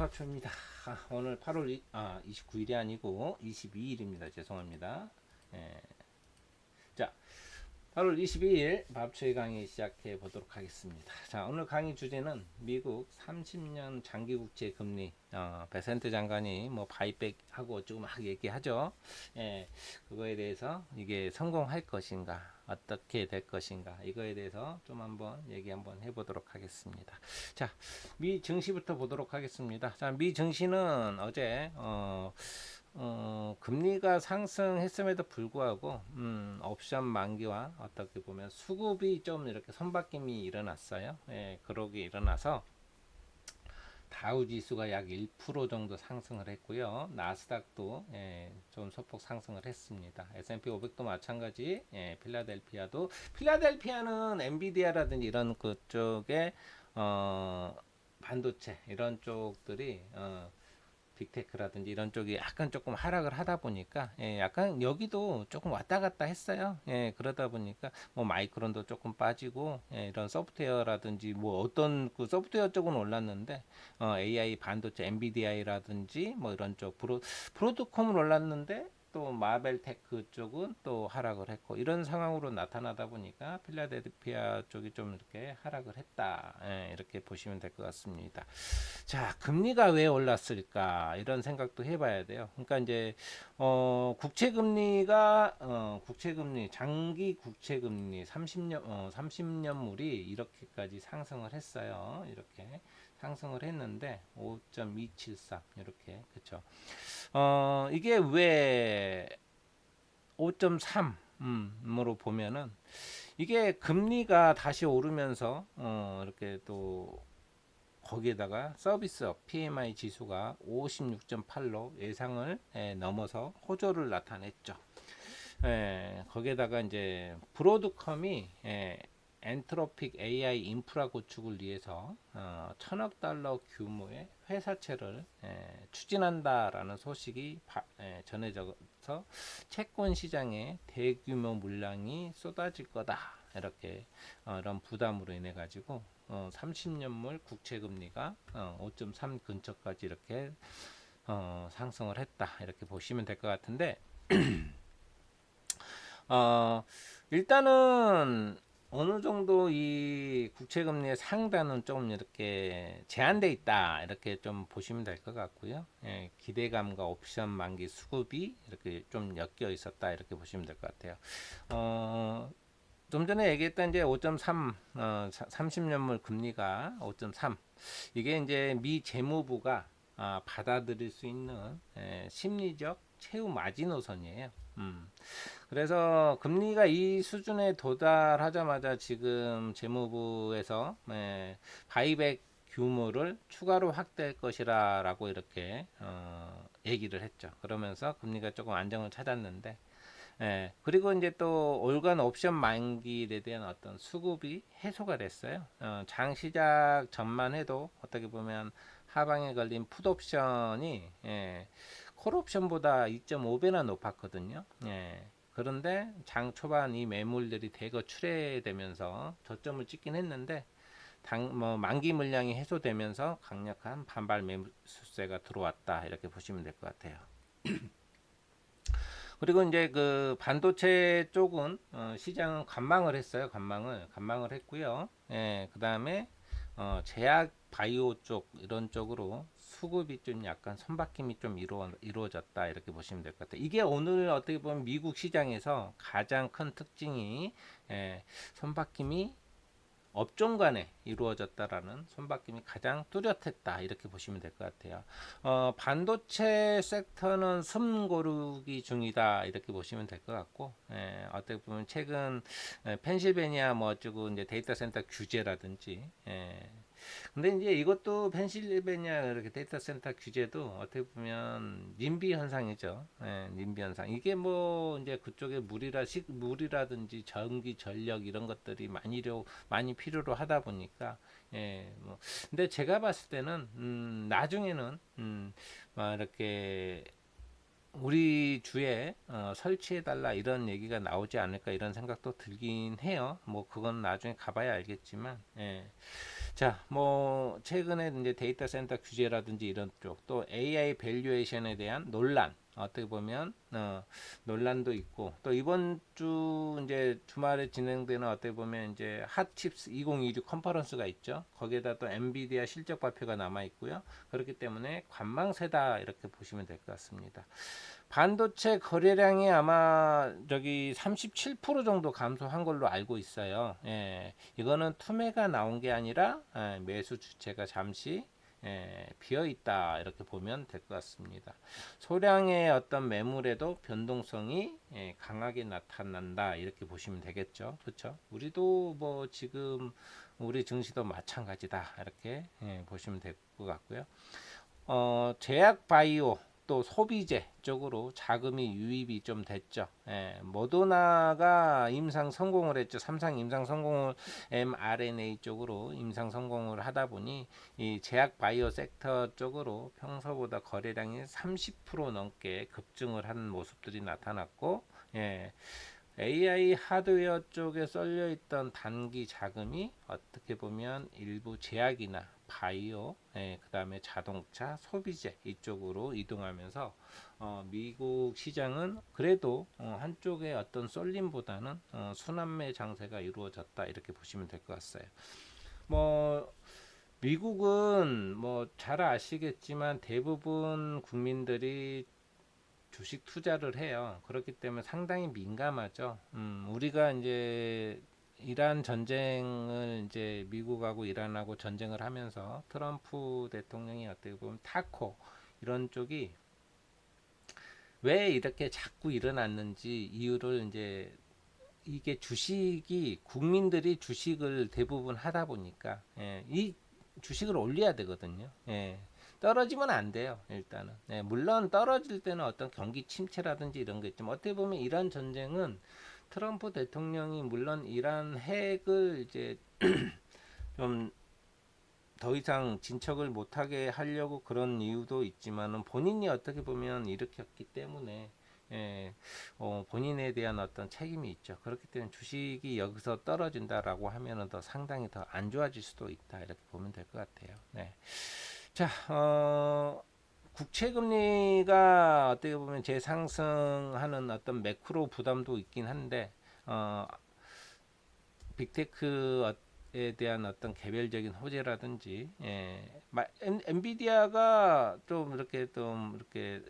박초입니다. 오늘 8월 29일이 아니고 22일입니다. 죄송합니다. 예. 자, 8월 22일 밥초의 강의 시작해 보도록 하겠습니다. 자, 오늘 강의 주제는 미국 30년 장기국채 금리, 베센트 장관이 뭐 바이백하고 어쩌고 막 얘기하죠. 예, 그거에 대해서 이게 성공할 것인가, 어떻게 될 것인가, 이거에 대해서 좀 한번 얘기 한번 해보도록 하겠습니다. 자, 미 증시부터 보도록 하겠습니다. 자, 미 증시는 어제 금리가 상승했음에도 불구하고 옵션 만기와 어떻게 보면 수급이 좀 이렇게 선박김이 일어났어요. 예, 그러기 일어나서 다우 지수가 약 1% 정도 상승을 했고요. 나스닥도 좀 소폭 상승을 했습니다. S&P 500도 마찬가지. 필라델피아는 엔비디아라든지 이런 그쪽에 반도체 이런 쪽들이 빅테크라든지 이런 쪽이 약간 조금 하락을 하다 보니까 약간 여기도 조금 왔다 갔다 했어요. 그러다 보니까 뭐 마이크론도 조금 빠지고 이런 소프트웨어라든지 뭐 어떤 그 소프트웨어 쪽은 올랐는데 AI 반도체 엔비디아라든지 뭐 이런 쪽 브로드콤은 올랐는데 또 마벨테크 쪽은 또 하락을 했고 이런 상황으로 나타나다 보니까 필라델피아 쪽이 좀 이렇게 하락을 했다. 이렇게 보시면 될 것 같습니다. 자, 금리가 왜 올랐을까? 이런 생각도 해봐야 돼요. 그러니까 이제 국채금리 장기 국채금리 30년물이 이렇게까지 상승을 했어요. 이렇게 상승을 했는데 5.273 이렇게 그렇죠. 이게 왜 5.3으로 보면은 이게 금리가 다시 오르면서 이렇게 또 거기에다가 서비스업 PMI 지수가 56.8로 예상을 넘어서 호조를 나타냈죠. 거기에다가 이제 브로드컴이 엔트로픽 AI 인프라 구축을 위해서 1000억 달러 규모의 회사채를 추진한다라는 소식이 전해져서 채권 시장에 대규모 물량이 쏟아질 거다. 이렇게 이런 부담으로 인해 가지고 30년물 국채 금리가 5.3 근처까지 이렇게 상승을 했다. 이렇게 보시면 될 것 같은데 일단은 어느 정도 이 국채 금리의 상단은 좀 이렇게 제한돼 있다. 이렇게 좀 보시면 될 것 같고요. 기대감과 옵션 만기 수급이 이렇게 좀 엮여 있었다. 이렇게 보시면 될 것 같아요. 좀 전에 얘기했던 이제 5.3 30년물 금리가 5.3 이게 이제 미 재무부가 받아들일 수 있는 심리적 최후 마지노선이에요. 그래서 금리가 이 수준에 도달하자마자 지금 재무부에서 바이백 규모를 추가로 확대할 것이라고 이렇게 얘기를 했죠. 그러면서 금리가 조금 안정을 찾았는데 그리고 이제 또 올간 옵션 만기에 대한 어떤 수급이 해소가 됐어요. 장 시작 전만 해도 어떻게 보면 하방에 걸린 풋 옵션이 콜 옵션보다 2.5배나 높았거든요. 그런데 장 초반 이 매물들이 대거 출회되면서 저점을 찍긴 했는데 만기 물량이 해소되면서 강력한 반발 매수세가 들어왔다 이렇게 보시면 될 것 같아요. 그리고 이제 그 반도체 쪽은 시장은 관망을 했어요. 관망을 했고요. 그다음에 제약 바이오 쪽 이런 쪽으로 수급이 좀 약간 선박힘이 좀 이루어졌다 이렇게 보시면 될 것 같아요. 이게 오늘 어떻게 보면 미국 시장에서 가장 큰 특징이 선박힘이 업종 간에 이루어졌다라는 손바뀜이 가장 뚜렷했다 이렇게 보시면 될 것 같아요. 반도체 섹터는 숨고르기 중이다 이렇게 보시면 될 것 같고 어떻게 보면 최근 펜실베니아 뭐 어쩌고 이제 데이터 센터 규제라든지 근데 이제 이것도 펜실베니아 이렇게 데이터 센터 규제도 어떻게 보면 님비 현상이죠. 님비 현상. 이게 뭐 이제 그쪽에 물이라든지 전기, 전력 이런 것들이 많이 필요로 하다 보니까 뭐 근데 제가 봤을 때는 나중에는 막 이렇게 우리 주에 설치해달라 이런 얘기가 나오지 않을까 이런 생각도 들긴 해요. 뭐 그건 나중에 가봐야 알겠지만 자, 뭐 최근에 이제 데이터 센터 규제라든지 이런 쪽, 또 AI 밸류에이션에 대한 논란, 어떻게 보면 논란도 있고, 또 이번 주 이제 주말에 진행되는 어떻게 보면 이제 핫칩스 2026 컨퍼런스가 있죠. 거기에다 또 엔비디아 실적 발표가 남아 있고요. 그렇기 때문에 관망세다 이렇게 보시면 될 것 같습니다. 반도체 거래량이 아마 저기 37% 정도 감소한 걸로 알고 있어요. 예, 이거는 투매가 나온 게 아니라 매수 주체가 잠시 비어 있다 이렇게 보면 될 것 같습니다. 소량의 어떤 매물에도 변동성이 강하게 나타난다 이렇게 보시면 되겠죠. 그렇죠? 우리도 뭐 지금 우리 증시도 마찬가지다 이렇게 보시면 될 것 같고요. 제약 바이오 또 소비재 쪽으로 자금이 유입이 좀 됐죠. 모더나가 임상 성공을 했죠. 삼상 임상 성공을 mRNA 쪽으로 임상 성공을 하다 보니 이 제약 바이오 섹터 쪽으로 평소보다 거래량이 30% 넘게 급증을 하는 모습들이 나타났고, AI 하드웨어 쪽에 쏠려 있던 단기 자금이 어떻게 보면 일부 제약이나 바이오, 그다음에 자동차, 소비재 이쪽으로 이동하면서 미국 시장은 그래도 한쪽의 어떤 쏠림보다는 순환매 장세가 이루어졌다 이렇게 보시면 될 것 같아요. 뭐 미국은 뭐 잘 아시겠지만 대부분 국민들이 주식 투자를 해요. 그렇기 때문에 상당히 민감하죠. 우리가 이제 이란 전쟁을 이제 미국하고 이란하고 전쟁을 하면서 트럼프 대통령이 어떻게 보면 타코 이런 쪽이 왜 이렇게 자꾸 일어났는지 이유를 이제 이게 주식이 국민들이 주식을 대부분 하다 보니까 이 주식을 올려야 되거든요. 떨어지면 안 돼요. 일단은 물론 떨어질 때는 어떤 경기 침체라든지 이런 게 있지만 어떻게 보면 이란 전쟁은 트럼프 대통령이 물론 이란 핵을 이제 좀 더 이상 진척을 못하게 하려고 그런 이유도 있지만은 본인이 어떻게 보면 일으켰기 때문에 본인에 대한 어떤 책임이 있죠. 그렇기 때문에 주식이 여기서 떨어진다라고 하면은 더 상당히 더 안 좋아질 수도 있다 이렇게 보면 될 것 같아요. 네. 자, 국채 금리가 어떻게 보면 재상승하는 어떤 매크로 부담도 있긴 한데 빅테크에 대한 어떤 개별적인 호재라든지 엔비디아가 좀 이렇게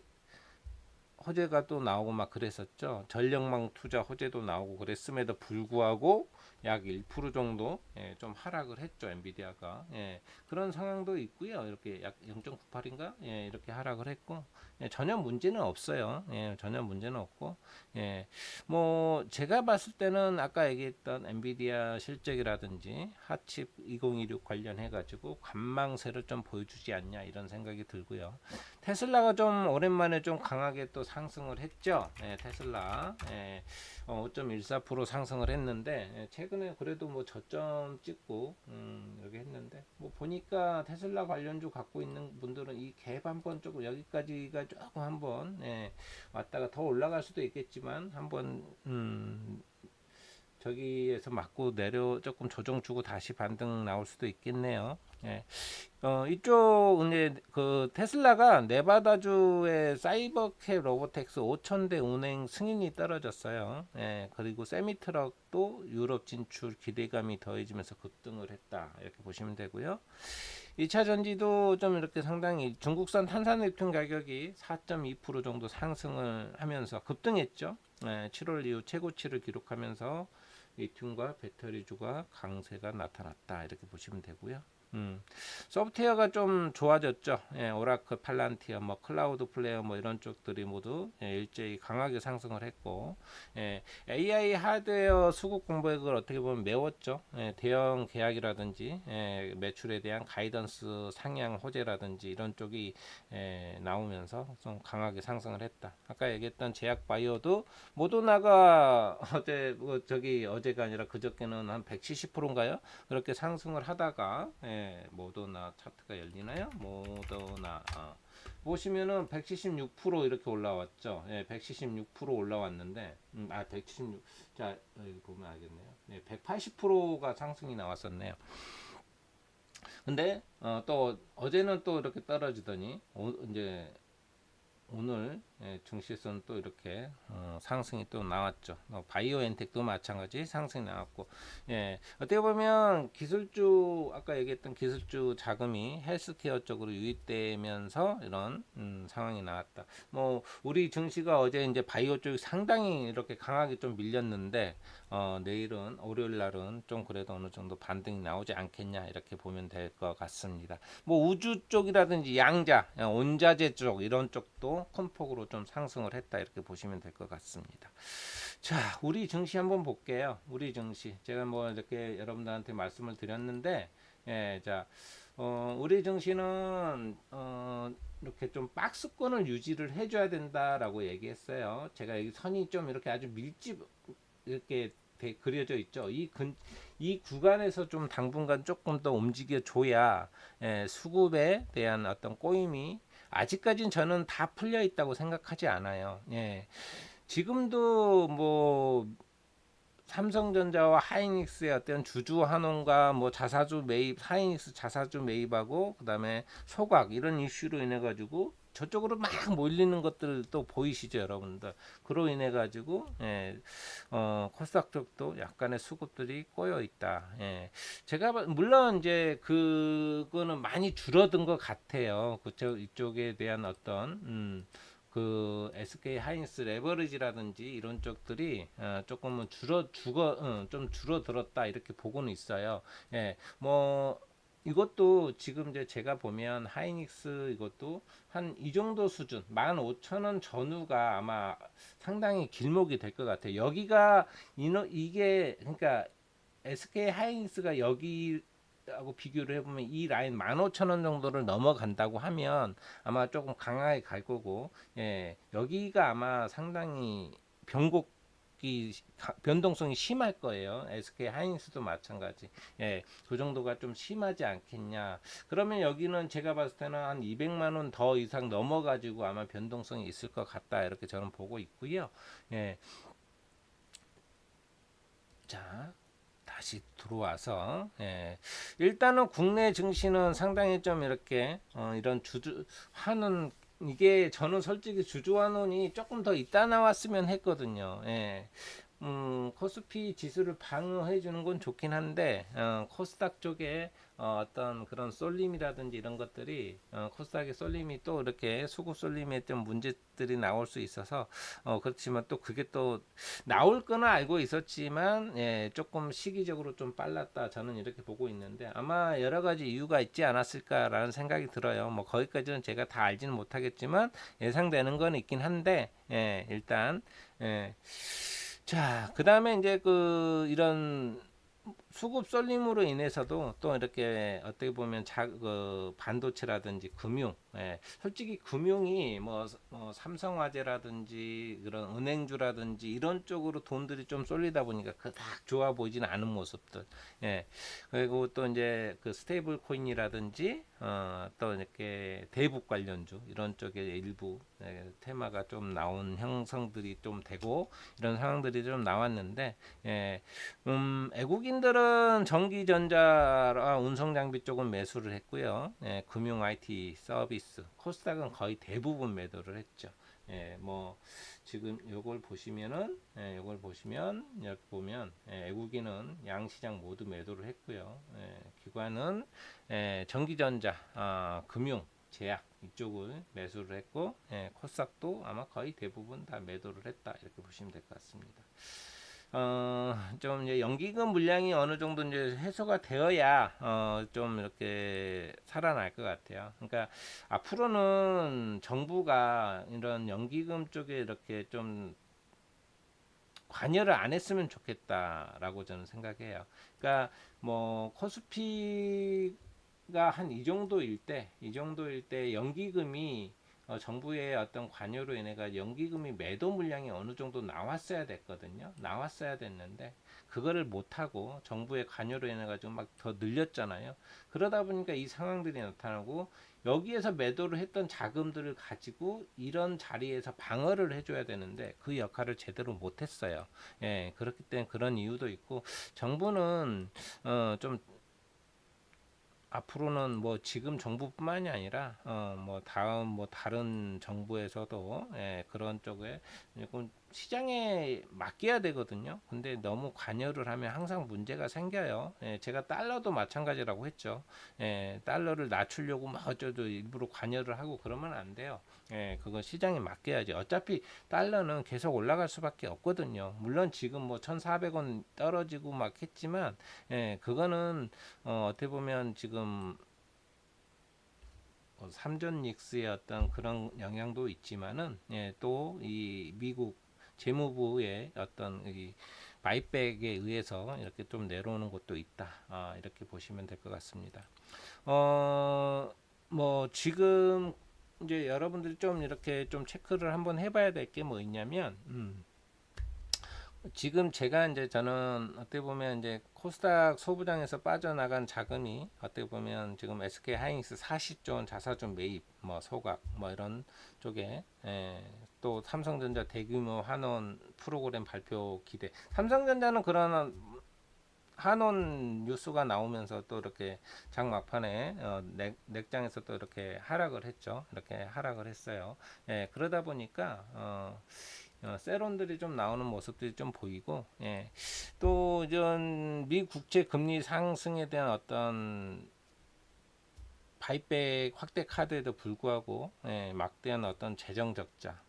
호재가 또 나오고 막 그랬었죠. 전력망 투자 호재도 나오고 그랬음에도 불구하고 약 1% 정도 좀 하락을 했죠. 엔비디아가. 그런 상황도 있고요. 이렇게 약 0.98인가? 이렇게 하락을 했고 전혀 문제는 없어요. 전혀 문제는 없고 뭐 제가 봤을 때는 아까 얘기했던 엔비디아 실적이라든지 핫칩 2026 관련해 가지고 관망세를 좀 보여주지 않냐 이런 생각이 들고요. 테슬라가 좀 오랜만에 좀 강하게 또 상승을 했죠. 테슬라 5.14% 상승을 했는데 최근에 그래도 뭐 저점 찍고 이렇게 했는데 뭐 보니까 테슬라 관련주 갖고 있는 분들은 이 갭 한번 조금 여기까지가 조금 한번 왔다가 더 올라갈 수도 있겠지만 한번 저기에서 맞고 내려 조금 조정 주고 다시 반등 나올 수도 있겠네요. 이쪽 이제 그 테슬라가 네바다주의 사이버캡 로보텍스 5,000대 운행 승인이 떨어졌어요. 그리고 세미트럭도 유럽 진출 기대감이 더해지면서 급등을 했다. 이렇게 보시면 되고요. 2차 전지도 좀 이렇게 상당히 중국산 탄산리튬 가격이 4.2% 정도 상승을 하면서 급등했죠. 7월 이후 최고치를 기록하면서 리튬과 배터리주가 강세가 나타났다. 이렇게 보시면 되고요. 소프트웨어가 좀 좋아졌죠. 오라클, 팔란티어, 뭐 클라우드 플레이어 뭐 이런 쪽들이 모두 일제히 강하게 상승을 했고, AI 하드웨어 수급 공백을 어떻게 보면 메웠죠. 대형 계약이라든지 매출에 대한 가이던스 상향 호재라든지 이런 쪽이 나오면서 좀 강하게 상승을 했다. 아까 얘기했던 제약 바이오도 모더나가 어제가 아니라 그저께는 한 170%인가요? 그렇게 상승을 하다가 모더나 차트가 열리나요? 모더나 보시면은 176% 이렇게 올라왔죠. 176% 올라왔는데 176. 자, 여기 보면 알겠네요. 180%가 상승이 나왔었네요. 근데 또 어제는 또 이렇게 떨어지더니 이제 오늘 증시에서는 또 이렇게 상승이 또 나왔죠. 바이오엔텍도 마찬가지 상승이 나왔고, 어떻게 보면 기술주 아까 얘기했던 기술주 자금이 헬스케어 쪽으로 유입되면서 이런 상황이 나왔다. 뭐 우리 증시가 어제 이제 바이오 쪽이 상당히 이렇게 강하게 좀 밀렸는데 내일은 월요일 날은 좀 그래도 어느 정도 반등이 나오지 않겠냐 이렇게 보면 될 것 같습니다. 뭐 우주 쪽이라든지 양자, 원자재 쪽 이런 쪽도 큰 폭으로 좀 상승을 했다 이렇게 보시면 될 것 같습니다. 자, 우리 증시 한번 볼게요. 우리 증시 제가 뭐 이렇게 여러분들한테 말씀을 드렸는데, 자, 우리 증시는 이렇게 좀 박스권을 유지를 해줘야 된다라고 얘기했어요. 제가 여기 선이 좀 이렇게 아주 밀집 이렇게 그려져 있죠. 이 구간에서 좀 당분간 조금 더 움직여 줘야 수급에 대한 어떤 꼬임이 아직까지는 저는 다 풀려 있다고 생각하지 않아요. 지금도 뭐 삼성전자와 하이닉스의 어떤 주주 환원과 뭐 자사주 매입, 하이닉스 자사주 매입하고 그다음에 소각 이런 이슈로 인해 가지고 저쪽으로 막 몰리는 것들도 보이시죠, 여러분들. 그로 인해 가지고 코스닥 쪽도 약간의 수급들이 꼬여 있다. 제가 물론 이제 그거는 많이 줄어든 것 같아요. 그쪽 이쪽에 대한 어떤 그 SK 하이닉스 레버리지라든지 이런 쪽들이 조금은 좀 줄어들었다 이렇게 보고는 있어요. 뭐 이것도 지금 이제 제가 보면 하이닉스 이것도 한 이 정도 수준 15,000원 전후가 아마 상당히 길목이 될 것 같아요. 여기가 이게 그러니까 SK 하이닉스가 여기하고 비교를 해보면 이 라인 15,000원 정도를 넘어간다고 하면 아마 조금 강하게 갈 거고, 여기가 아마 상당히 변곡이 변동성이 심할 거예요. SK 하이닉스도 마찬가지. 그 정도가 좀 심하지 않겠냐. 그러면 여기는 제가 봤을 때는 한 200만 원 더 이상 넘어가지고 아마 변동성이 있을 것 같다. 이렇게 저는 보고 있고요. 예. 자, 다시 들어와서 일단은 국내 증시는 상당히 좀 이렇게 이런 주주 환원 이게 저는 솔직히 주주 환원이 조금 더 이따 나왔으면 했거든요. 코스피 지수를 방어해 주는 건 좋긴 한데 코스닥 쪽에 떤 그런 쏠림이라든지 이런 것들이 코스닥의 쏠림이 또 이렇게 수급 쏠림에 좀 문제들이 나올 수 있어서 그렇지만 또 그게 또 나올 거는 알고 있었지만 조금 시기적으로 좀 빨랐다 저는 이렇게 보고 있는데 아마 여러 가지 이유가 있지 않았을까라는 생각이 들어요. 뭐 거기까지는 제가 다 알지는 못하겠지만 예상되는 건 있긴 한데 일단 예. 자, 그 다음에 이제 이런 수급 쏠림으로 인해서도 또 이렇게 어떻게 보면 그 반도체라든지 금융, 솔직히 금융이 뭐 삼성화재라든지 그런 은행주라든지 이런 쪽으로 돈들이 좀 쏠리다 보니까 그닥 좋아 보이지는 않은 모습들, 그리고 또 이제 그 스테이블 코인이라든지 또 이렇게 대북 관련주 이런 쪽에 일부 테마가 좀 나온 형성들이 좀 되고 이런 상황들이 좀 나왔는데 외국인들은 전기전자와 운송장비 쪽은 매수를 했고요. 금융 IT 서비스, 코스닥은 거의 대부분 매도를 했죠. 뭐 지금 요걸 보시면은 요걸 보시면 여기 보면 외국인은 양시장 모두 매도를 했고요. 기관은 전기전자, 금융, 제약 이쪽을 매수를 했고 코스닥도 아마 거의 대부분 다 매도를 했다 이렇게 보시면 될 것 같습니다. 좀 이제 연기금 물량이 어느 정도 이제 해소가 되어야 좀 이렇게 살아날 것 같아요. 그러니까 앞으로는 정부가 이런 연기금 쪽에 이렇게 좀 관여를 안 했으면 좋겠다라고 저는 생각해요. 그러니까 뭐 코스피가 한 이 정도일 때 연기금이 정부의 어떤 관여로 인해가 연기금이 매도 물량이 어느 정도 나왔어야 됐거든요. 나왔어야 됐는데 그거를 못 하고 정부의 관여로 인해 가지고 막 더 늘렸잖아요. 그러다 보니까 이 상황들이 나타나고 여기에서 매도를 했던 자금들을 가지고 이런 자리에서 방어를 해줘야 되는데 그 역할을 제대로 못했어요. 그렇기 때문에 그런 이유도 있고 정부는 좀 앞으로는 뭐 지금 정부뿐만이 아니라 뭐 다음 뭐 다른 정부에서도 그런 쪽에 조금 시장에 맡겨야 되거든요. 근데 너무 관여를 하면 항상 문제가 생겨요. 제가 달러도 마찬가지라고 했죠. 달러를 낮추려고 막 어쩌고 일부러 관여를 하고 그러면 안 돼요. 그건 시장에 맡겨야지. 어차피 달러는 계속 올라갈 수밖에 없거든요. 물론 지금 뭐 1,400원 떨어지고 막 했지만, 그거는 어떻게 보면 지금 삼전 닉스의 어떤 그런 영향도 있지만은, 또 이 미국 재무부의 어떤 이 바이백에 의해서 이렇게 좀 내려오는 것도 있다. 이렇게 보시면 될 것 같습니다. 뭐 지금 이제 여러분들이 좀 이렇게 좀 체크를 한번 해봐야 될 게 뭐 있냐면, 지금 제가 이제 저는 어떻게 보면 이제 코스닥 소부장에서 빠져나간 자금이 어떻게 보면 지금 SK 하이닉스 40조 원 자사주 매입, 뭐 소각, 뭐 이런 쪽에, 또 삼성전자 대규모 한원 프로그램 발표 기대. 삼성전자는 그런 한원 뉴스가 나오면서 또 이렇게 장 막판에 넥장에서 또 이렇게 하락을 했죠. 이렇게 하락을 했어요. 그러다 보니까 세론들이 좀 나오는 모습들이 좀 보이고, 또 이런 미 국채 금리 상승에 대한 어떤 바이백 확대 카드에도 불구하고, 막대한 어떤 재정 적자.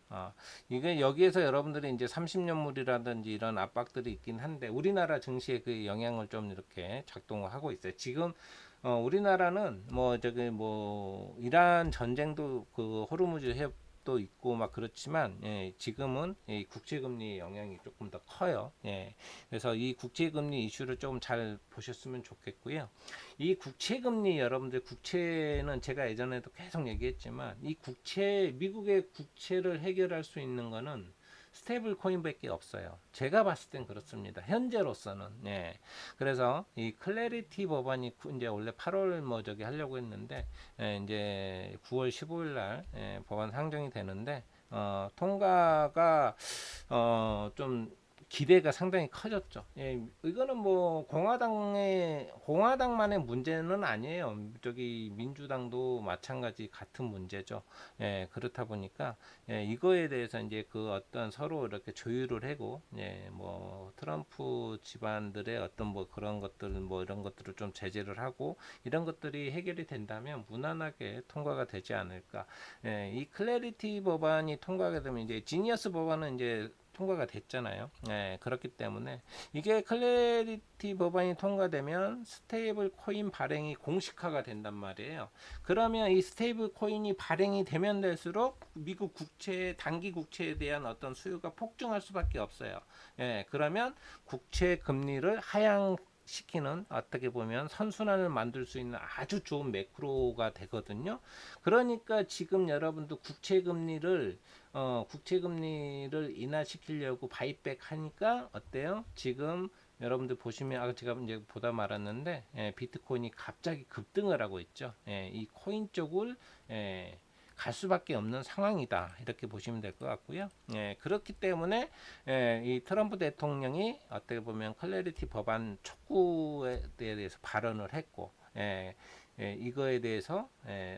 이게 여기에서 여러분들이 이제 30년물이라든지 이런 압박들이 있긴 한데 우리나라 증시에 그 영향을 좀 이렇게 작동을 하고 있어요. 지금 우리나라는 뭐 저기 뭐 이란 전쟁도 그 호르무즈 해협도 있고 막 그렇지만, 지금은 이 국채금리 영향이 조금 더 커요. 그래서 이 국채금리 이슈를 좀 잘 보셨으면 좋겠고요. 이 국채금리 여러분들 국채는 제가 예전에도 계속 얘기했지만 이 국채 미국의 국채를 해결할 수 있는 거는 스테이블 코인밖에 없어요. 제가 봤을 땐 그렇습니다. 현재로서는. 그래서 이 클래리티 법안이 이제 원래 8월 뭐 저기 하려고 했는데, 이제 9월 15일 날 법안 상정이 되는데, 통과가 좀 기대가 상당히 커졌죠. 이거는 뭐 공화당만의 문제는 아니에요. 저기 민주당도 마찬가지 같은 문제죠. 그렇다 보니까 이거에 대해서 이제 그 어떤 서로 이렇게 조율을 하고, 뭐 트럼프 집안들의 어떤 뭐 그런 것들 뭐 이런 것들을 좀 제재를 하고 이런 것들이 해결이 된다면 무난하게 통과가 되지 않을까. 이 클래리티 법안이 통과가 되면 이제 지니어스 법안은 이제 통과가 됐잖아요. 그렇기 때문에 이게 클래리티 법안이 통과되면 스테이블 코인 발행이 공식화가 된단 말이에요. 그러면 이 스테이블 코인이 발행이 되면 될수록 미국 국채 단기 국채에 대한 어떤 수요가 폭증할 수밖에 없어요. 그러면 국채 금리를 하향 시키는 어떻게 보면 선순환을 만들 수 있는 아주 좋은 매크로가 되거든요. 그러니까 지금 여러분도 국채금리를 인하시키려고 바이백 하니까 어때요? 지금 여러분들 보시면 제가 이제 보다 말았는데, 비트코인이 갑자기 급등을 하고 있죠. 이 코인 쪽을 갈 수밖에 없는 상황이다. 이렇게 보시면 될 것 같고요. 그렇기 때문에 이 트럼프 대통령이 어떻게 보면 클래리티 법안 촉구에 대해서 발언을 했고, 이거에 대해서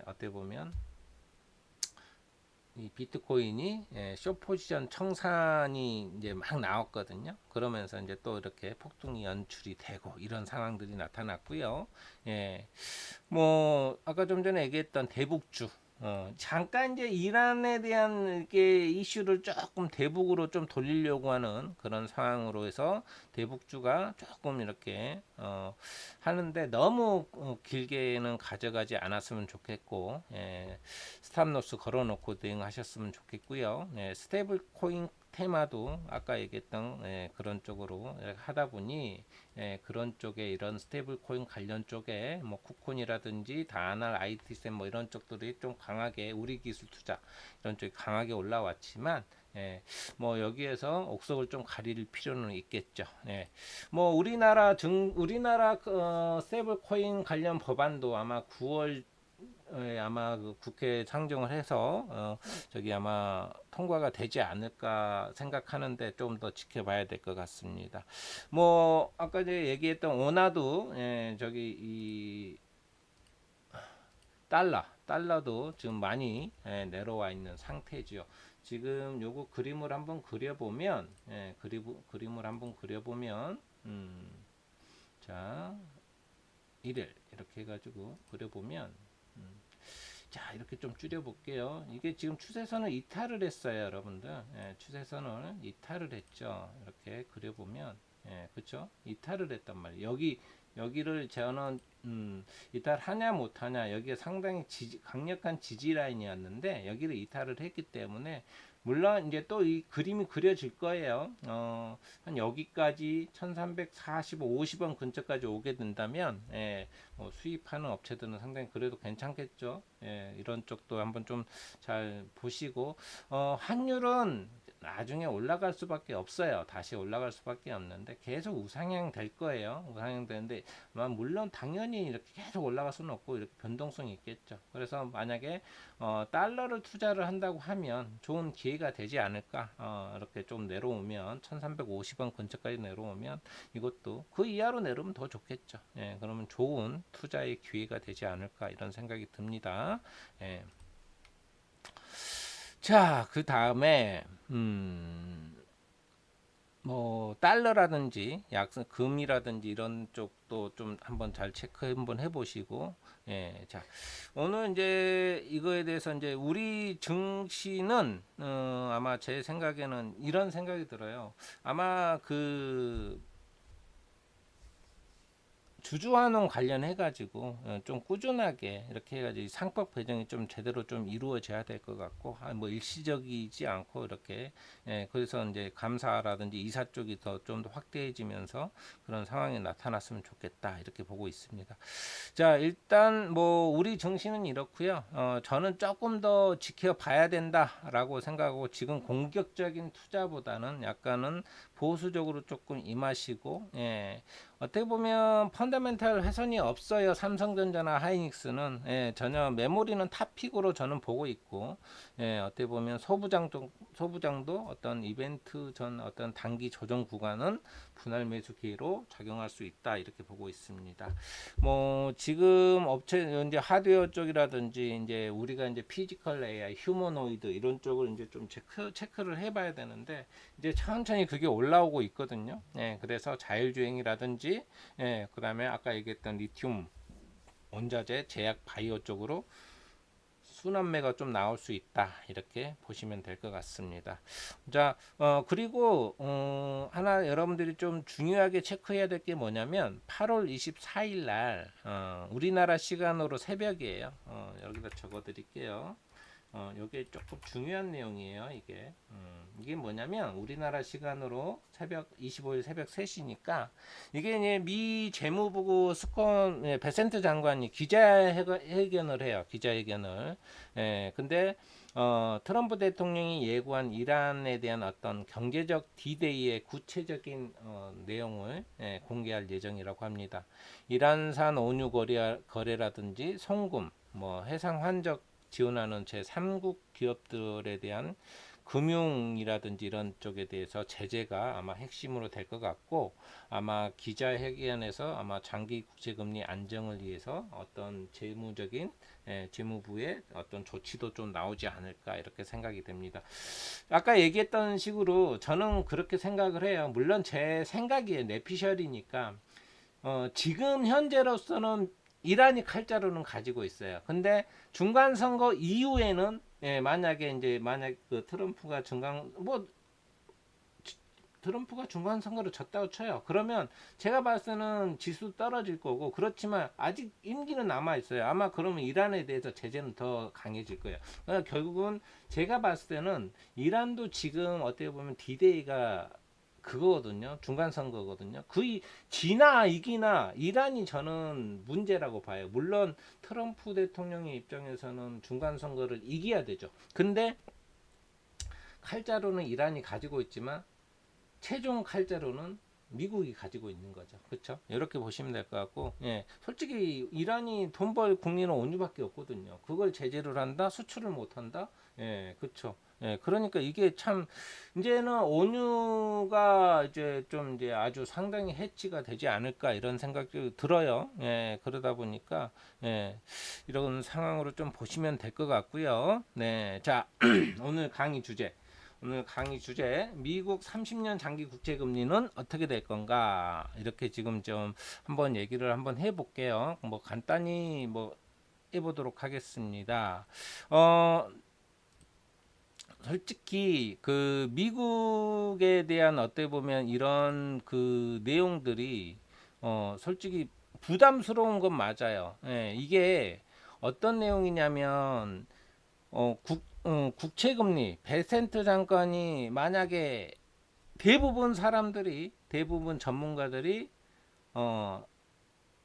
어떻게 보면 이 비트코인이 숏 포지션 청산이 이제 막 나왔거든요. 그러면서 이제 또 이렇게 폭등이 연출이 되고 이런 상황들이 나타났고요. 뭐 아까 좀 전에 얘기했던 대북주, 잠깐 이제 이란에 대한 이게 이슈를 조금 대북으로 좀 돌리려고 하는 그런 상황으로 해서 대북주가 조금 이렇게 하는데 너무 길게는 가져가지 않았으면 좋겠고, 스탑로스 걸어놓고 대응하셨으면 좋겠고요. 스테이블 코인 테마도 아까 얘기했던 그런 쪽으로 하다 보니, 그런 쪽에 이런 스테이블 코인 관련 쪽에 뭐 쿠콘이라든지 다날 IT센 뭐 이런 쪽들이 좀 강하게 우리 기술 투자 이런 쪽이 강하게 올라왔지만, 뭐 여기에서 옥석을 좀 가릴 필요는 있겠죠. 뭐 우리나라 스테이블 코인 관련 법안도 아마 9월 아마 그 국회 상정을 해서 저기 아마 통과가 되지 않을까 생각하는데 좀 더 지켜봐야 될 것 같습니다. 뭐 아까 제가 얘기했던 오나도 저기 이 달러도 지금 많이 내려와 있는 상태지요. 지금 요거 그림을 한번 그려보면, 그림을 한번 그려보면, 자, 1일 이렇게 해가지고 그려보면, 자, 이렇게 좀 줄여볼게요. 이게 지금 추세선을 이탈을 했어요, 여러분들. 추세선을 이탈을 했죠. 이렇게 그려보면, 그쵸? 이탈을 했단 말이에요. 여기를 저는, 이탈하냐 못하냐, 여기가 상당히 강력한 지지 라인이었는데, 여기를 이탈을 했기 때문에, 물론 이제 또 이 그림이 그려질 거예요. 한 여기까지 1345, 50원 근처까지 오게 된다면, 뭐 수입하는 업체들은 상당히 그래도 괜찮겠죠. 이런 쪽도 한번 좀 잘 보시고, 환율은 나중에 올라갈 수밖에 없어요. 다시 올라갈 수밖에 없는데 계속 우상향 될 거예요. 우상향 되는데 물론 당연히 이렇게 계속 올라갈 수는 없고 이렇게 변동성이 있겠죠. 그래서 만약에 달러를 투자를 한다고 하면 좋은 기회가 되지 않을까. 이렇게 좀 내려오면 1350원 근처까지 내려오면 이것도 그 이하로 내려오면 더 좋겠죠. 그러면 좋은 투자의 기회가 되지 않을까 이런 생각이 듭니다. 자, 그 다음에 뭐 달러라든지 약속 금이라든지 이런 쪽도 좀 한번 잘 체크 한번 해보시고, 자 오늘 이제 이거에 대해서 이제 우리 증시는 아마 제 생각에는 이런 생각이 들어요. 아마 그 주주환원 관련해 가지고 좀 꾸준하게 이렇게 해가지고 상법 배정이 좀 제대로 좀 이루어져야 될 것 같고, 뭐 일시적이지 않고 이렇게, 그래서 이제 감사라든지 이사 쪽이 더 좀 더 확대해지면서 그런 상황이 나타났으면 좋겠다 이렇게 보고 있습니다. 자, 일단 뭐 우리 증시는 이렇고요. 저는 조금 더 지켜봐야 된다라고 생각하고, 지금 공격적인 투자보다는 약간은 보수적으로 조금 임하시고, 어떻게 보면 펀더멘탈 훼손이 없어요. 삼성전자나 하이닉스는, 전혀 메모리는 탑픽으로 저는 보고 있고, 어떻게 보면 소부장도 어떤 이벤트 전 어떤 단기 조정 구간은 분할 매수 기회로 작용할 수 있다 이렇게 보고 있습니다. 뭐 지금 업체 이제 하드웨어 쪽이라든지 이제 우리가 이제 피지컬 AI, 휴머노이드 이런 쪽을 이제 좀 체크를 해봐야 되는데, 이제 천천히 그게 올라오고 있거든요. 그래서 자율주행이라든지, 그다음에 아까 얘기했던 리튬 원자재, 제약 바이오 쪽으로 순환매가 좀 나올 수 있다 이렇게 보시면 될 것 같습니다. 자, 그리고 하나 여러분들이 좀 중요하게 체크해야 될 게 뭐냐면 8월 24일 날 우리나라 시간으로 새벽이에요. 여기다 적어 드릴게요. 이게 조금 중요한 내용이에요. 이게 뭐냐면 우리나라 시간으로 새벽 25일 새벽 3시니까, 이게 이제 미 재무부 베센트 장관이 기자회견을 해요. 기자회견을. 근데 트럼프 대통령이 예고한 이란에 대한 어떤 경제적 D-Day의 구체적인 내용을 공개할 예정이라고 합니다. 이란산 원유 거래라든지 송금, 뭐 해상 환적 지원하는 제3국 기업들에 대한 금융이라든지 이런 쪽에 대해서 제재가 아마 핵심으로 될 것 같고, 아마 기자회견에서 아마 장기 국제금리 안정을 위해서 어떤 재무부의 어떤 조치도 좀 나오지 않을까 이렇게 생각이 됩니다. 아까 얘기했던 식으로 저는 그렇게 생각을 해요. 물론 제 생각이에요. 내피셜이니까. 지금 현재로서는 이란이 칼자루는 가지고 있어요. 근데 중간 선거 이후에는, 만약 그 트럼프가 중간 선거를 졌다고 쳐요. 그러면 제가 봤을 때는 지수 떨어질 거고, 그렇지만 아직 임기는 남아 있어요. 아마 그러면 이란에 대해서 제재는 더 강해질 거예요. 그러니까 결국은 제가 봤을 때는 이란도 지금 어떻게 보면 디데이가 그거거든요. 중간 선거거든요. 지나 이기나 이란이 저는 문제라고 봐요. 물론 트럼프 대통령의 입장에서는 중간 선거를 이겨야 되죠. 근데 칼자루는 이란이 가지고 있지만 최종 칼자루는 미국이 가지고 있는 거죠. 그렇죠? 이렇게 보시면 될 것 같고, 솔직히 이란이 돈 벌 국리는 원유밖에 없거든요. 그걸 제재를 한다, 수출을 못 한다. 예, 그쵸. 예, 그러니까 이게 참 이제는 온유가 이제 좀 이제 아주 상당히 해치가 되지 않을까 이런 생각도 들어요. 예, 그러다 보니까 예, 이런 상황으로 좀 보시면 될 것 같고요. 네, 자, 오늘 강의 주제. 오늘 강의 주제 미국 30년 장기 국채 금리는 어떻게 될 건가 이렇게 지금 좀 한번 얘기를 한번 해볼게요. 뭐 간단히 뭐 해보도록 하겠습니다. 어, 솔직히 그 미국에 대한 어떻게 보면 이런 그 내용들이 솔직히 부담스러운 건 맞아요. 예, 이게 어떤 내용이냐면 국채금리 베센트 장관이 만약에 대부분 전문가들이 어,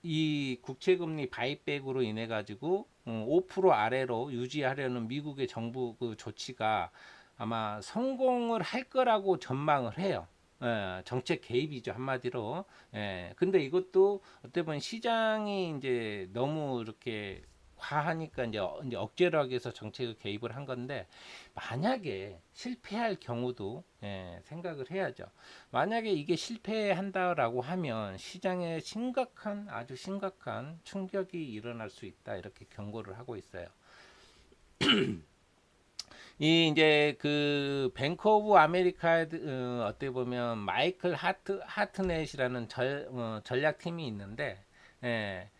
이 국채금리 바이백으로 인해 가지고 5% 아래로 유지하려는 미국의 정부 그 조치가 아마 성공을 할 거라고 전망을 해요. 예, 정책 개입이죠 한마디로. 예, 근데 이것도 어떻게 보면 시장이 이제 너무 이렇게 과하니까 이제 억제로 하기 위해서 정책을 개입을 한 건데 만약에 실패할 경우도 생각을 해야죠. 만약에 이게 실패한다라고 하면 시장에 아주 심각한 충격이 일어날 수 있다 이렇게 경고를 하고 있어요. 이 이제 그 뱅크 오브 아메리카 어떻게 보면 마이클 하트넷이라는 전략팀이 있는데 예,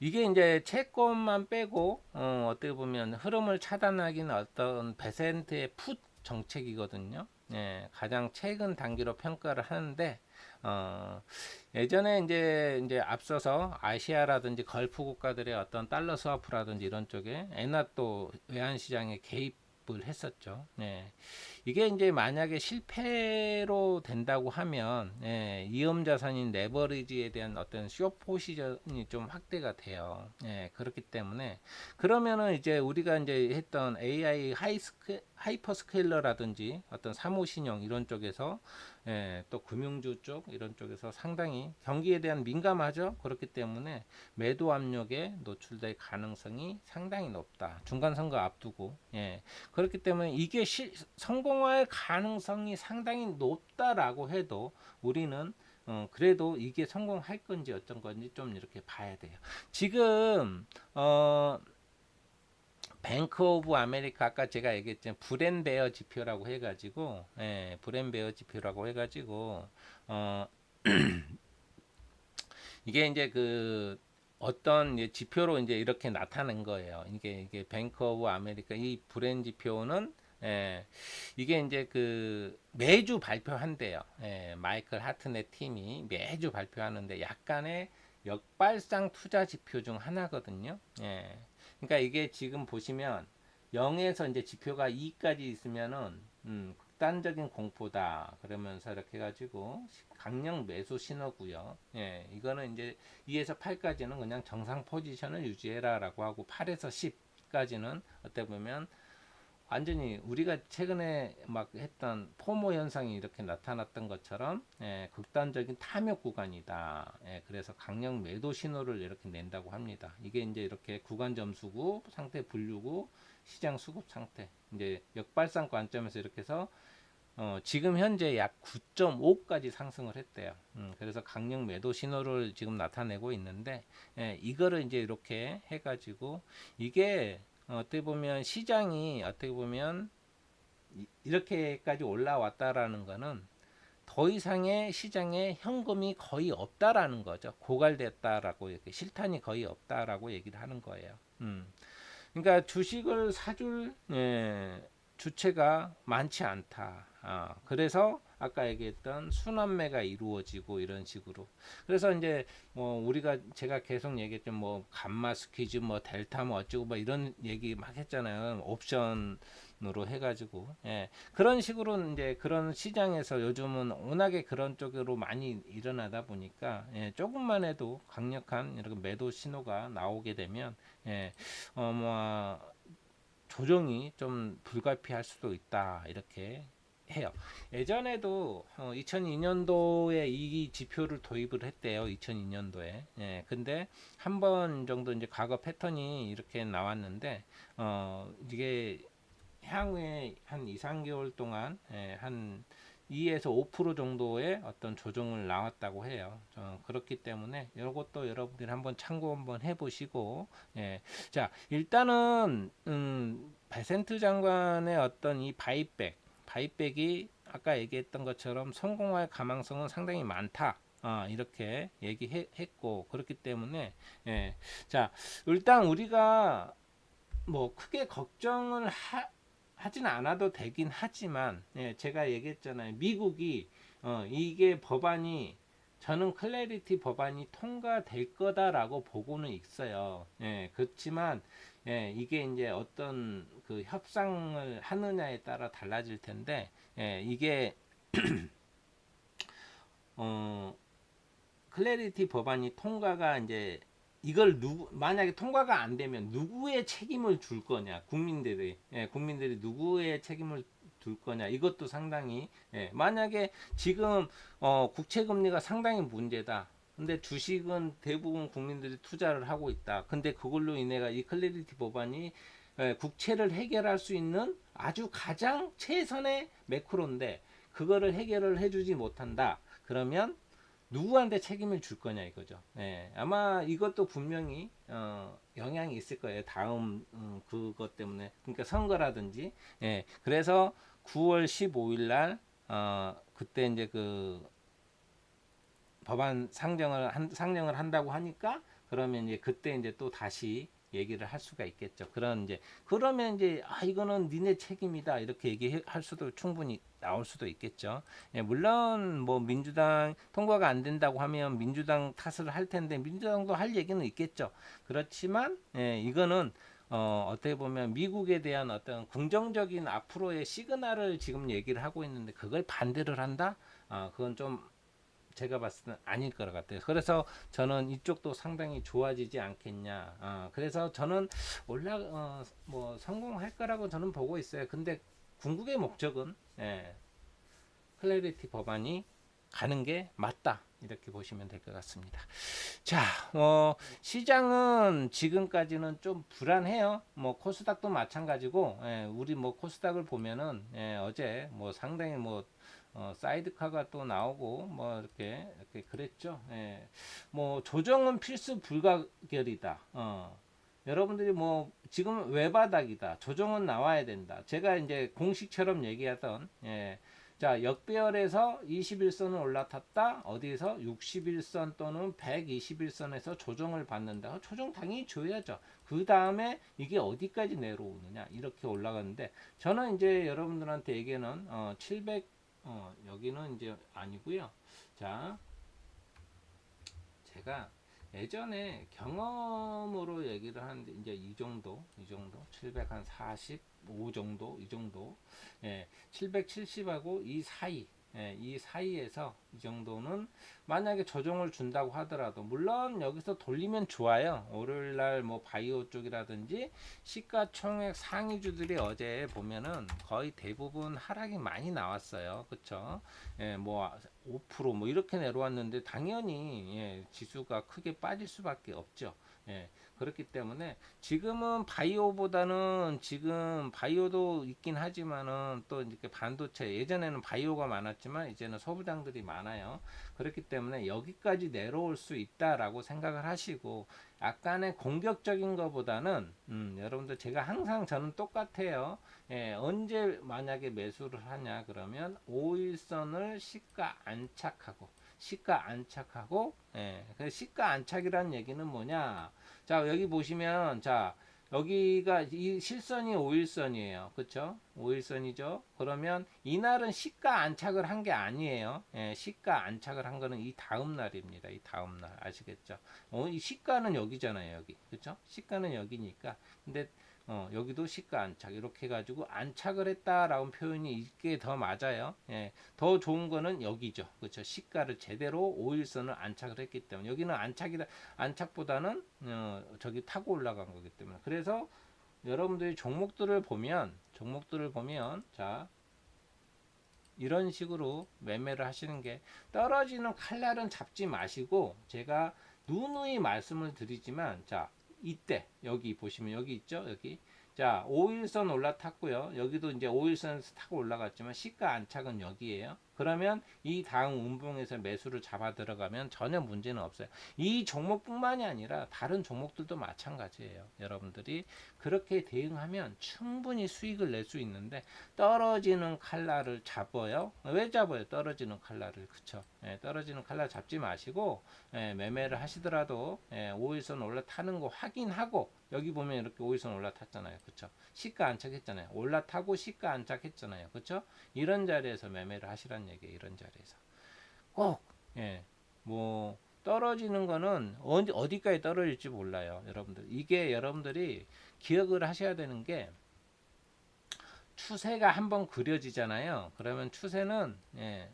이게 이제 채권만 빼고 어떻게 보면 흐름을 차단하기는 어떤 베센트의 풋 정책이거든요. 예, 가장 최근 단기로 평가를 하는데 어, 예전에 이제 앞서서 아시아라든지 걸프 국가들의 어떤 달러 스와프라든지 이런 쪽에 엔화 또 외환 시장에 개입을 했었죠. 예. 이게 이제 만약에 실패로 된다고 하면 위험 자산인 레버리지에 대한 어떤 숏 포지션이 좀 확대가 돼요. 그렇기 때문에 그러면은 이제 우리가 이제 했던 AI 하이퍼 스케일러라든지 어떤 사무신용 이런 쪽에서 또 금융주 쪽 이런 쪽에서 상당히 경기에 대한 민감하죠. 그렇기 때문에 매도 압력에 노출될 가능성이 상당히 높다. 중간 선거 앞두고 그렇기 때문에 이게 성공할 가능성이 상당히 높다라고 해도 우리는 그래도 이게 성공할 건지 어떤 건지 좀 이렇게 봐야 돼요. 지금 뱅크 오브 아메리카 아까 제가 얘기했잖아요. 브랜베어 지표라고 해가지고 브랜베어 지표라고 해가지고 어, 이게 이제 그 어떤 지표로 이제 이렇게 나타낸 거예요. 이게 뱅크 오브 아메리카 이 브랜 지표는 이게 이제 그 매주 발표한대요. 마이클 하트넷 팀이 매주 발표하는데 약간의 역발상 투자 지표 중 하나거든요. 그러니까 이게 지금 보시면 0에서 이제 지표가 2까지 있으면은 극단적인 공포다 그러면서 이렇게 해가지고 강력 매수 신호고요. 이거는 이제 2에서 8까지는 그냥 정상 포지션을 유지해라라고 하고 8에서 10까지는 어떻게 보면 완전히 우리가 최근에 막 했던 포모 현상이 이렇게 나타났던 것처럼 극단적인 탐욕 구간이다. 그래서 강력 매도 신호를 이렇게 낸다고 합니다. 이게 이제 이렇게 구간 점수고 상태 분류고 시장 수급 상태. 이제 역발상 관점에서 이렇게 해서 지금 현재 약 9.5까지 상승을 했대요. 그래서 강력 매도 신호를 지금 나타내고 있는데 이거를 이제 이렇게 해가지고 이게 어떻게 보면 시장이 어떻게 보면 이렇게까지 올라왔다라는 거는 더 이상의 시장에 현금이 거의 없다라는 거죠. 고갈됐다라고 이렇게 실탄이 거의 없다라고 얘기를 하는 거예요. 그러니까 주식을 사줄 주체가 많지 않다. 그래서 아까 얘기했던 순환매가 이루어지고 이런 식으로. 그래서 이제 뭐 우리가 제가 계속 얘기했죠. 뭐 감마 스퀴즈 뭐 델타 뭐 어쩌고 뭐 이런 얘기 막 했잖아요. 옵션으로 해가지고 그런 식으로 이제 그런 시장에서 요즘은 워낙에 그런 쪽으로 많이 일어나다 보니까 조금만 해도 강력한 이렇게 매도 신호가 나오게 되면 뭐 조정이 좀 불가피할 수도 있다 이렇게 해요. 예전에도 2002년도에 이 지표를 도입을 했대요. 2002년도에. 근데 한 번 정도 이제 과거 패턴이 이렇게 나왔는데 이게 향후에 한 2, 3개월 동안 한 2에서 5% 정도의 어떤 조정을 나왔다고 해요. 그렇기 때문에 이것도 여러분들이 한번 참고 한번 해보시고, 자 일단은 베센트 장관의 어떤 이 바이백이 아까 얘기했던 것처럼 성공할 가망성은 상당히 많다. 이렇게 얘기했고 그렇기 때문에 자 일단 우리가 뭐 크게 걱정을 하진 않아도 되긴 하지만 제가 얘기했잖아요. 미국이 이게 법안이 저는 클래리티 법안이 통과될 거다라고 보고는 있어요. 그렇지만 이게 이제 어떤 그 협상을 하느냐에 따라 달라질 텐데 이게 어, 클래리티 법안이 통과가 이제 이걸 만약에 통과가 안 되면 누구의 책임을 줄 거냐 국민들이 누구의 책임을 둘 거냐 이것도 상당히 만약에 지금 국채 금리가 상당히 문제다. 근데 주식은 대부분 국민들이 투자를 하고 있다. 근데 그걸로 인해가 이 클래리티 법안이 국채를 해결할 수 있는 아주 가장 최선의 매크로인데 그거를 해결을 해주지 못한다. 그러면 누구한테 책임을 줄 거냐 이거죠. 아마 이것도 분명히 영향이 있을 거예요. 다음 그것 때문에 그러니까 선거라든지. 그래서 9월 15일 날 그때 이제 그 법안 상정을 한다고 하니까 그러면 이제 그때 이제 또 다시 얘기를 할 수가 있겠죠. 그러면 이제 이거는 니네 책임이다 이렇게 얘기할 수도 충분히 나올 수도 있겠죠. 물론 뭐 민주당 통과가 안 된다고 하면 민주당 탓을 할 텐데 민주당도 할 얘기는 있겠죠. 그렇지만 이거는 어떻게 보면 미국에 대한 어떤 긍정적인 앞으로의 시그널을 지금 얘기를 하고 있는데 그걸 반대를 한다? 그건 좀 제가 봤을 때는 아닐 것 같아요. 그래서 저는 이쪽도 상당히 좋아지지 않겠냐. 그래서 저는 뭐 성공할 거라고 저는 보고 있어요. 근데 궁극의 목적은 클래리티 법안이 가는 게 맞다. 이렇게 보시면 될 것 같습니다. 자, 시장은 지금까지는 좀 불안해요. 뭐 코스닥도 마찬가지고, 우리 뭐 코스닥을 보면은 어제 뭐 상당히 뭐 사이드카가 또 나오고 뭐 이렇게 그랬죠. 뭐 조정은 필수 불가결이다. 여러분들이 뭐 지금 외바닥이다. 조정은 나와야 된다. 제가 이제 공식처럼 얘기하던 자 역배열에서 21선을 올라탔다. 어디서 61선 또는 121선에서 조정을 받는다. 조정 당연히 줘야죠. 그 다음에 이게 어디까지 내려오느냐 이렇게 올라가는데 저는 이제 여러분들한테 얘기는 700 여기는 이제 아니고요. 자, 제가 예전에 경험으로 얘기를 하는데 이제 이 정도 745 정도 이 정도 770하고 이 사이 이 사이에서 이 정도는 만약에 조정을 준다고 하더라도 물론 여기서 돌리면 좋아요. 월요일날 뭐 바이오 쪽이라든지 시가총액 상위주들이 어제 보면은 거의 대부분 하락이 많이 나왔어요. 그쵸? 뭐5%뭐 이렇게 내려왔는데 당연히 지수가 크게 빠질 수밖에 없죠. 그렇기 때문에 지금은 바이오보다는 지금 바이오도 있긴 하지만은 또 이렇게 반도체 예전에는 바이오가 많았지만 이제는 소부장들이 많아요. 그렇기 때문에 여기까지 내려올 수 있다라고 생각을 하시고 약간의 공격적인 것보다는 여러분들 제가 항상 저는 똑같아요. 언제 만약에 매수를 하냐 그러면 5일선을 시가 안착하고 그 시가 안착이라는 얘기는 뭐냐 자 여기 보시면 자 여기가 이 실선이 5일선이에요 그쵸 5일선이죠 그러면 이날은 시가 안착을 한 게 아니에요 시가 안착을 한 거는 이 다음 날입니다 이 다음 날 아시겠죠 이 시가는 여기잖아요 여기 그쵸 시가는 여기니까 근데 여기도 시가 안착 이렇게 해가지고 안착을 했다라는 표현이 이게 더 맞아요. 더 좋은 거는 여기죠. 그렇죠. 시가를 제대로 5일선을 안착을 했기 때문에 여기는 안착보다는 저기 타고 올라간 거기 때문에 그래서 여러분들이 종목들을 보면 자 이런 식으로 매매를 하시는 게 떨어지는 칼날은 잡지 마시고 제가 누누이 말씀을 드리지만 자 이때 여기 보시면 여기 있죠 여기 자, 5일선 올라탔고요. 여기도 이제 5일선에서 타고 올라갔지만 시가 안착은 여기에요. 그러면 이 다음 운봉에서 매수를 잡아 들어가면 전혀 문제는 없어요. 이 종목뿐만이 아니라 다른 종목들도 마찬가지예요. 여러분들이 그렇게 대응하면 충분히 수익을 낼 수 있는데 떨어지는 칼날을 잡아요. 왜 잡아요? 떨어지는 칼날을. 그쵸? 예, 떨어지는 칼날 잡지 마시고 예, 매매를 하시더라도 예, 5일선 올라타는 거 확인하고 여기 보면 이렇게 5일선 올라탔잖아요. 그쵸? 시가 안착했잖아요. 올라타고 시가 안착했잖아요. 그쵸? 이런 자리에서 매매를 하시란 얘기예요. 이런 자리에서. 꼭, 예, 뭐, 떨어지는 거는 어디까지 떨어질지 몰라요. 여러분들. 이게 여러분들이 기억을 하셔야 되는 게 추세가 한번 그려지잖아요. 그러면 추세는, 예,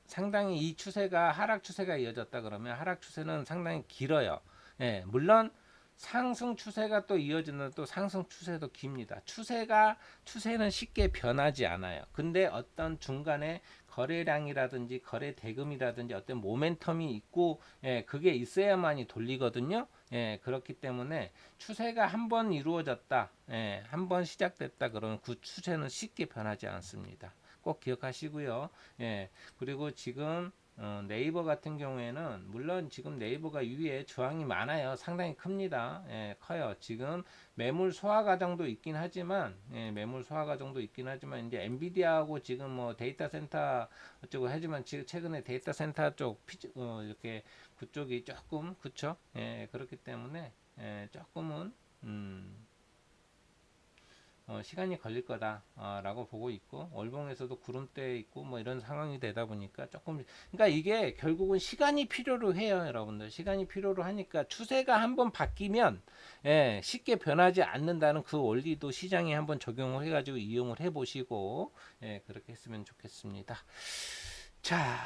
상당히 이 추세가 하락 추세가 이어졌다 그러면 하락 추세는 상당히 길어요. 예, 물론 상승 추세가 또 이어지는 또 상승 추세도 깁니다. 추세는 쉽게 변하지 않아요. 근데 어떤 중간에 거래량이라든지 거래 대금이라든지 어떤 모멘텀이 있고 예, 그게 있어야만이 돌리거든요. 예, 그렇기 때문에 추세가 한번 이루어졌다. 예, 한번 시작됐다 그러면 그 추세는 쉽게 변하지 않습니다. 꼭 기억하시고요. 예, 그리고 지금 네이버 같은 경우에는 물론 지금 네이버가 위에 저항이 많아요. 상당히 큽니다. 예, 커요. 지금 매물 소화 과정도 있긴 하지만 예, 매물 소화 과정도 있긴 하지만 이제 엔비디아하고 지금 뭐 데이터 센터 어쩌고 하지만 지금 최근에 데이터 센터 쪽 이렇게 그쪽이 조금 그쵸? 예, 그렇기 때문에 예, 조금은 시간이 걸릴 거다라고 보고 있고 월봉에서도 구름대 있고 뭐 이런 상황이 되다 보니까 조금 그러니까 이게 결국은 시간이 필요로 해요. 여러분들 시간이 필요로 하니까 추세가 한번 바뀌면 예, 쉽게 변하지 않는다는 그 원리도 시장에 한번 적용을 해가지고 이용을 해보시고 예, 그렇게 했으면 좋겠습니다. 자,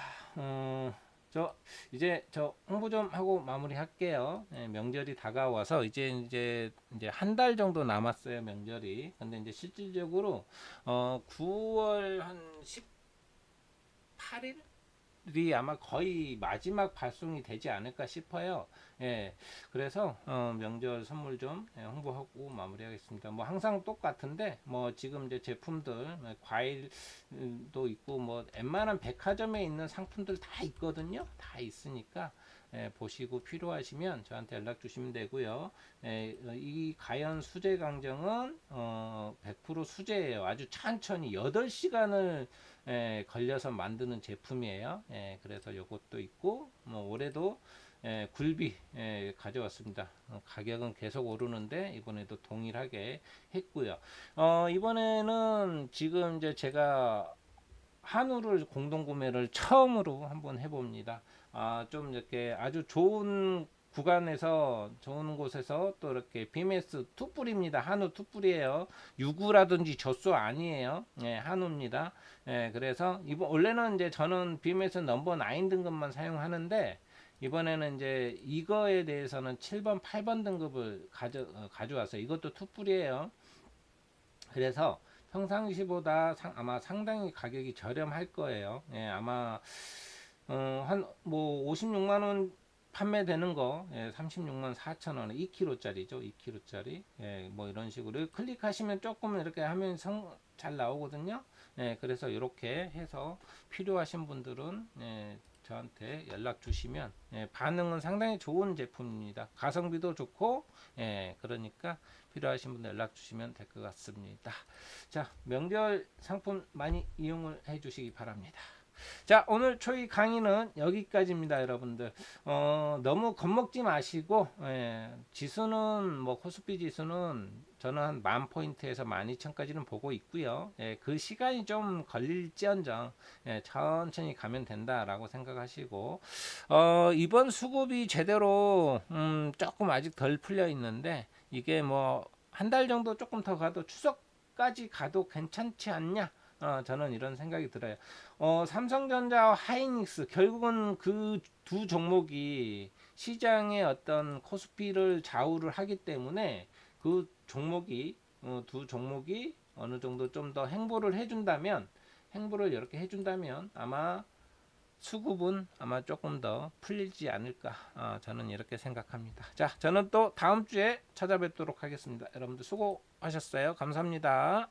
저 이제 저 홍보 좀 하고 마무리할게요. 예, 명절이 다가와서 이제 한 달 정도 남았어요, 명절이. 근데 이제 실질적으로 9월 한 18일 이 아마 거의 마지막 발송이 되지 않을까 싶어요. 예, 그래서 명절 선물 좀 홍보하고 마무리하겠습니다. 뭐 항상 똑같은데 뭐 지금 이제 제품들 과일도 있고 뭐 웬만한 백화점에 있는 상품들 다 있거든요. 다 있으니까 보시고 필요하시면 저한테 연락 주시면 되고요. 이 가연 수제 강정은 100% 수제예요. 아주 천천히 8시간을 걸려서 만드는 제품이에요. 그래서 이것도 있고 뭐 올해도 굴비 가져왔습니다. 가격은 계속 오르는데 이번에도 동일하게 했고요. 이번에는 지금 이제 제가 한우를 공동 구매를 처음으로 한번 해봅니다. 좀 이렇게 아주 좋은 구간에서 좋은 곳에서 또 이렇게 BMS 투뿔입니다. 한우 투뿔이에요. 유구라든지 젖소 아니에요. 예, 한우입니다. 예, 그래서 이번 원래는 이제 저는 BMS 넘버 9 등급만 사용하는데 이번에는 이제 이거에 대해서는 7번, 8번 등급을 가져왔어요. 이것도 투뿔이에요. 그래서 평상시보다 아마 상당히 가격이 저렴할 거예요. 예, 아마 한 뭐 56만 원 판매되는 거 36만 4천 원에 2kg짜리죠. 2kg짜리. 예, 뭐 이런 식으로 클릭하시면 조금 이렇게 하면 잘 나오거든요. 예, 그래서 이렇게 해서 필요하신 분들은 저한테 연락 주시면 반응은 상당히 좋은 제품입니다. 가성비도 좋고 그러니까 필요하신 분들 연락 주시면 될 것 같습니다. 자, 명절 상품 많이 이용을 해 주시기 바랍니다. 자, 오늘 초이 강의는 여기까지입니다, 여러분들. 너무 겁먹지 마시고, 지수는, 뭐, 코스피 지수는 저는 한 10,000포인트에서 12,000까지는 보고 있고요. 그 시간이 좀 걸릴지언정, 천천히 가면 된다라고 생각하시고, 이번 수급이 제대로, 조금 아직 덜 풀려 있는데, 이게 뭐, 한 달 정도 조금 더 가도 추석까지 가도 괜찮지 않냐? 저는 이런 생각이 들어요. 삼성전자와 하이닉스 결국은 그 두 종목이 시장의 어떤 코스피를 좌우를 하기 때문에 그 종목이 두 종목이 어느 정도 좀 더 행보를 이렇게 해준다면 아마 수급은 아마 조금 더 풀리지 않을까 저는 이렇게 생각합니다. 자, 저는 또 다음 주에 찾아뵙도록 하겠습니다. 여러분들 수고 하셨어요. 감사합니다.